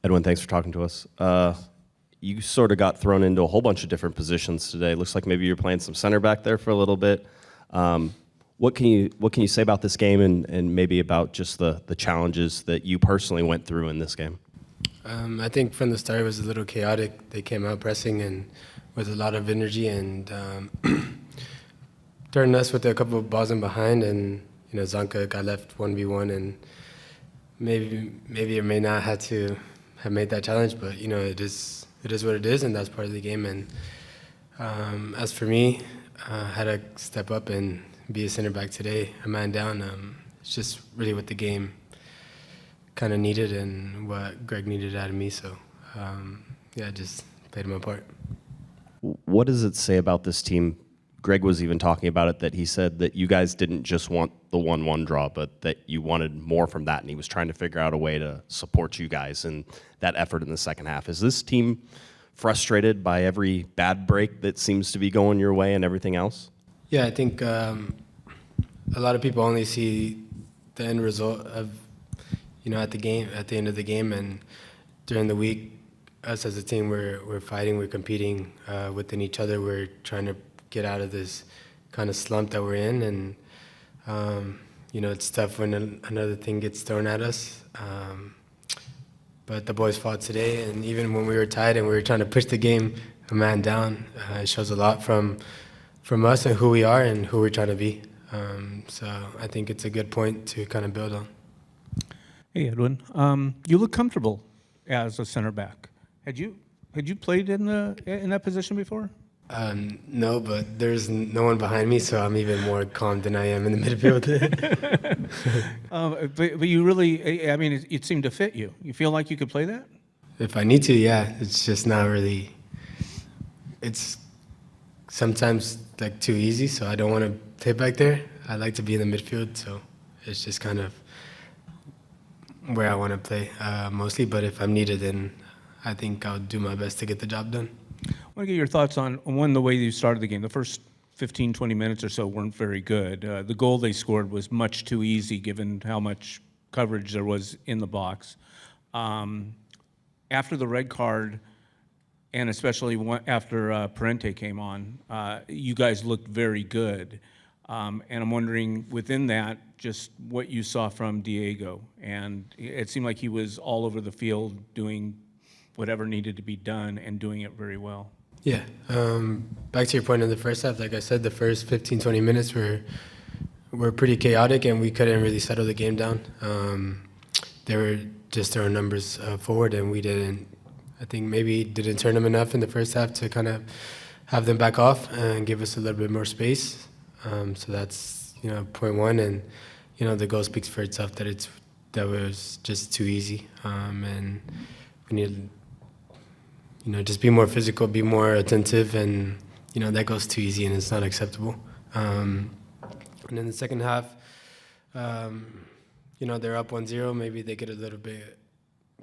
Edwin, thanks for talking to us. You sort of got thrown into a whole bunch of different positions today. Looks like maybe you're playing some center back there for a little bit. What can you say about this game and maybe about just the challenges that you personally went through in this game? I think from the start it was a little chaotic. They came out pressing and with a lot of energy and turned us with a couple of balls in behind, and Zanka got left 1v1, and maybe it may not have to have made that challenge, but it is what it is, and that's part of the game. And as for me, I had to step up and be a center back today, a man down. It's just really what the game kind of needed and what Greg needed out of me. So I just played my part. What does it say about this team? Greg was even talking about it, that he said that you guys didn't just want the 1-1 draw, but that you wanted more from that, and he was trying to figure out a way to support you guys in that effort in the second half. Is this team frustrated by every bad break that seems to be going your way and everything else? Yeah, I think a lot of people only see the end result of, at the end of the game, and during the week, us as a team, we're fighting, we're competing within each other, we're trying to get out of this kind of slump that we're in, and it's tough when another thing gets thrown at us. But the boys fought today, and even when we were tied and we were trying to push the game a man down, it shows a lot from us and who we are and who we're trying to be. So I think it's a good point to kind of build on. Hey, Edwin. You look comfortable as a center back. Had you played in that position before? No, but there's no one behind me, so I'm even more calm than I am in the midfield. But you really, it seemed to fit you. You feel like you could play that? If I need to, yeah. It's just not really. It's sometimes like too easy, so I don't want to play back there. I like to be in the midfield, so it's just kind of where I want to play mostly. But if I'm needed, then I think I'll do my best to get the job done. I want to get your thoughts on the way you started the game. The first 15, 20 minutes or so weren't very good. The goal they scored was much too easy given how much coverage there was in the box. After the red card, and especially after Parente came on, you guys looked very good. And I'm wondering, within that, just what you saw from Diego. And it seemed like he was all over the field doing whatever needed to be done and doing it very well. Yeah. Back to your point in the first half, like I said, the first 15, 20 minutes were pretty chaotic, and we couldn't really settle the game down. They were just throwing numbers forward, and we didn't, I think maybe didn't turn them enough in the first half to kind of have them back off and give us a little bit more space. So that's, point one, and, the goal speaks for itself that was just too easy. And we need just be more physical, be more attentive, and, that goes too easy and it's not acceptable. And in the second half, they're up 1-0, maybe they get a little bit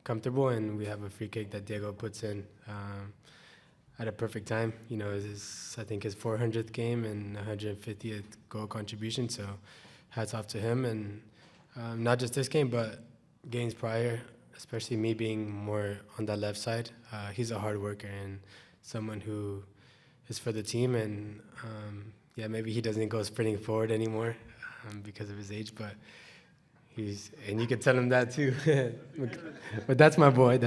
comfortable, and we have a free kick that Diego puts in at a perfect time. I think his 400th game and 150th goal contribution, so hats off to him. And not just this game, but games prior, especially me being more on that left side. He's a hard worker and someone who is for the team, and maybe he doesn't go sprinting forward anymore because of his age, but and you can tell him that too. But that's my boy,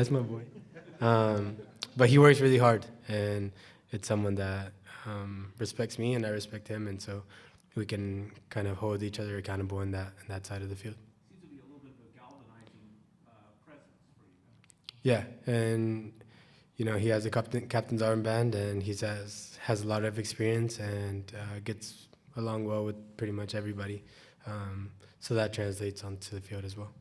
but he works really hard, and it's someone that respects me and I respect him, and so we can kind of hold each other accountable in that side of the field. Seems to be a little bit of a galvanizing presence for you. Yeah, and he has a captain's armband, and he has a lot of experience and gets along well with pretty much everybody. So that translates onto the field as well.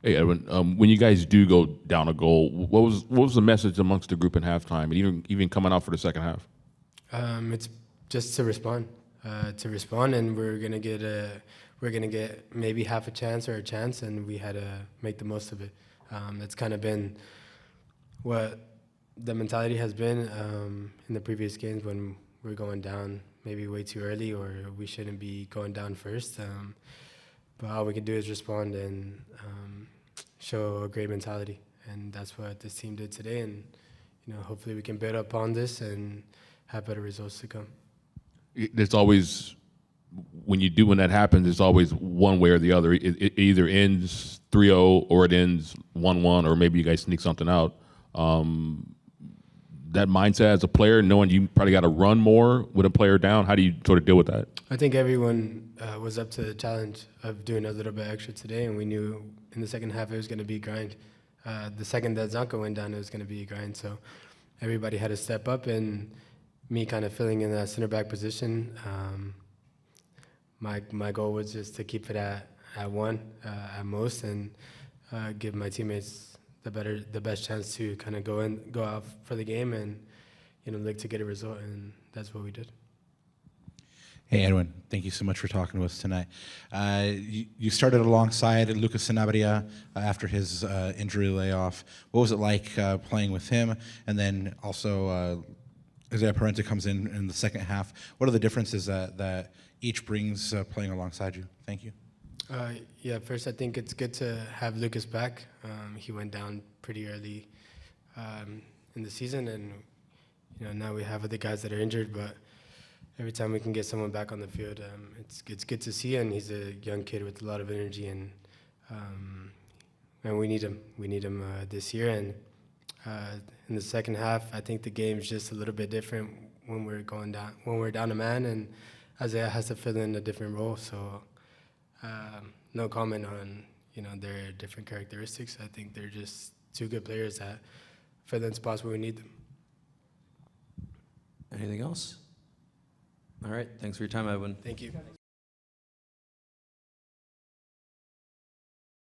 Hey, Edwin, when you guys do go down a goal, what was the message amongst the group in halftime, and even coming out for the second half? It's just to respond, and we're gonna get maybe half a chance or a chance, and we had to make the most of it. That's kind of been what the mentality has been in the previous games when we're going down maybe way too early, or we shouldn't be going down first. But all we can do is respond and show a great mentality. and that's what this team did today. And hopefully we can build upon this and have better results to come. There's always, when that happens, it's always one way or the other. It either ends 3-0 or it ends 1-1, or maybe you guys sneak something out. That mindset as a player, knowing you probably got to run more with a player down, how do you sort of deal with that? I think everyone was up to the challenge of doing a little bit extra today, and we knew in the second half it was going to be grind. The second that Zanka went down, it was going to be a grind. So everybody had to step up, and me kind of filling in that center back position. My goal was just to keep it at one at most, and give my teammates the best chance to kind of go out for the game, and look to get a result, and that's what we did. Hey, Edwin, thank you so much for talking to us tonight. You started alongside Lucas Sanabria after his injury layoff. What was it like playing with him? And then also, Isaiah Parente comes in the second half. What are the differences that each brings playing alongside you? Thank you. Yeah, first I think it's good to have Lucas back. He went down pretty early in the season, and now we have other guys that are injured, but every time we can get someone back on the field, it's good to see, and he's a young kid with a lot of energy, and we need him. We need him this year, and in the second half, I think the game's just a little bit different when we're down a man, and Isaiah has to fill in a different role. So no comment on their different characteristics. I think they're just two good players that fill in spots where we need them. Anything else? All right. Thanks for your time, Edwin. Thank you.